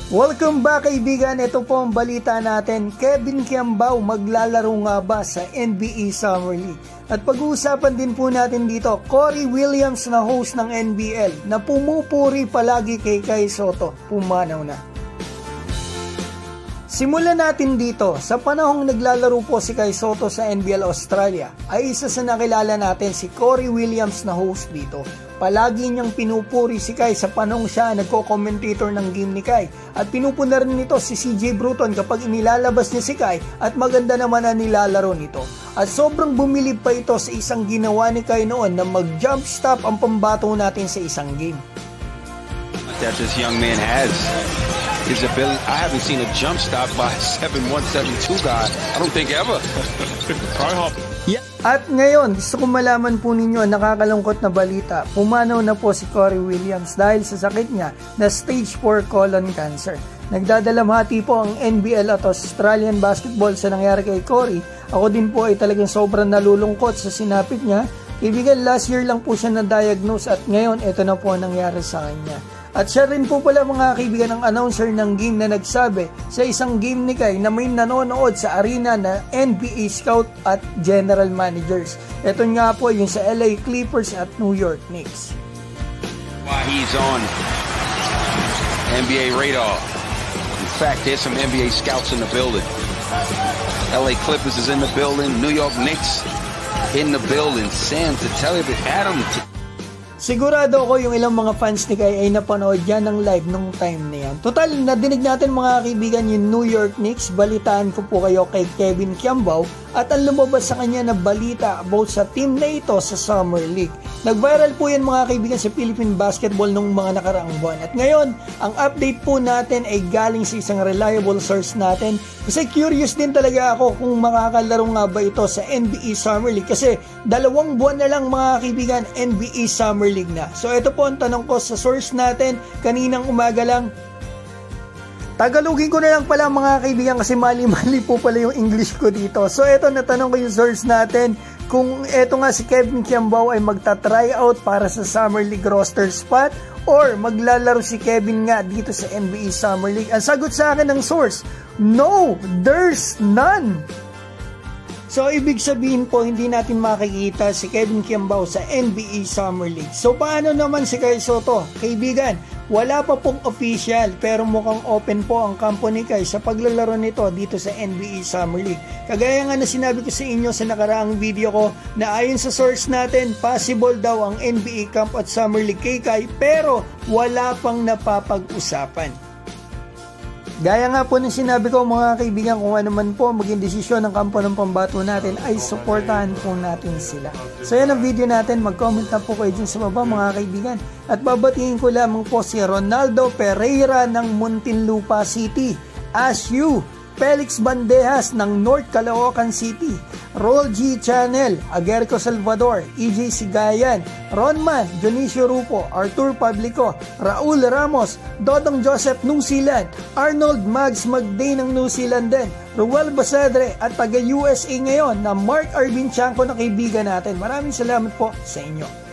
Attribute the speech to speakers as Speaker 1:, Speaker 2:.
Speaker 1: Welcome back kaibigan, ito po ang balita natin. Kevin Kiambao maglalaro nga ba sa NBA Summer League? At pag-uusapan din po natin dito, Cory Williams na host ng NBL na pumupuri palagi kay Kai Sotto, pumanaw na. Simulan natin dito, sa panahong naglalaro po si Kai Sotto sa NBL Australia, ay isa sa nakilala natin si Cory Williams na host dito. Palagi niyang pinupuri si Kai sa panahong siya nagko-commentator ng game ni Kai. At pinupuna rin nito si CJ Bruton kapag inilalabas niya si Kai at maganda naman na nilalaro nito. At sobrang bumilib pa ito sa isang ginawa ni Kai noon na mag-jump stop ang pambato natin sa isang game.
Speaker 2: That this young man has his ability. I haven't seen a jump stop by a 7'1", 7'2" guy. I don't think ever.
Speaker 1: At ngayon, gusto ko malaman po ninyo ang nakakalungkot na balita. Pumanaw na po si Cory Williams dahil sa sakit niya na stage 4 colon cancer. Nagdadalamhati po ang NBL at Australian basketball sa nangyari kay Cory. Ako din po ay talagang sobrang nalulungkot sa sinapit niya. Kaibigan, last year lang po siya na-diagnose at ngayon ito na po ang nangyari sa kanya. At siya rin po pala mga kaibigan ang announcer ng game na nagsabi sa isang game ni Kai na may nanonood sa arena na NBA scout at general managers. Ito nga po yung sa LA Clippers at New York Knicks.
Speaker 2: He's on NBA radar. In fact, there's some NBA scouts in the building. LA Clippers is in the building. New York Knicks in the building. Sam, to tell you that Adam...
Speaker 1: Sigurado ako yung ilang mga fans ni Kai ay napanood yan ng live nung time na yan. Total, nadinig natin mga kaibigan yung New York Knicks. Balitaan ko po kayo kay Kevin Kiambao at ang lumabas sa kanya na balita about sa team na ito sa Summer League. Nag-viral po yan mga kaibigan sa Philippine basketball nung mga nakaraang buwan. At ngayon, ang update po natin ay galing sa isang reliable source natin. Kasi curious din talaga ako kung makakalaro nga ba ito sa NBA Summer League. Kasi 2 buwan na lang mga kaibigan, NBA Summer League na. So ito po ang tanong ko sa source natin kaninang umaga lang. Tagalogin ko na lang pala mga kaibigan kasi mali-mali po pala yung English ko dito. So ito, natanong ko yung source natin kung ito nga si Kevin Kiambao ay magta-try out para sa Summer League roster spot or maglalaro si Kevin nga dito sa NBA Summer League. Ang sagot sa akin ng source, no, there's none. So, ibig sabihin po, hindi natin makikita si Kevin Kiambao sa NBA Summer League. So, paano naman si Kai Sotto? Kaibigan, wala pa pong official pero mukhang open po ang kampo ni Kai sa paglalaro nito dito sa NBA Summer League. Kagaya nga na sinabi ko sa inyo sa nakaraang video ko na ayon sa source natin, possible daw ang NBA camp at Summer League kay Kai pero wala pang napapag-usapan. Gaya nga po ng sinabi ko mga kaibigan, kung ano man po maging desisyon ng kampo ng pambato natin ay suportahan po natin sila. So yan ang video natin, mag-comment na po kayo dyan sa baba mga kaibigan. At babatingin ko lamang po si Ronaldo Pereira ng Muntinlupa City, ASU, Felix Bandejas ng North Caloocan City, Roll G Channel, Aguerco Salvador, EJ Sigayan, Ronman, Dionisio Rupo, Arthur Pablico, Raul Ramos, Dodong Joseph New Zealand, Arnold Mags Magday ng New Zealand din, Ruel Basadre at taga USA ngayon na Mark Arvin Chanco na kaibigan natin. Maraming salamat po sa inyo.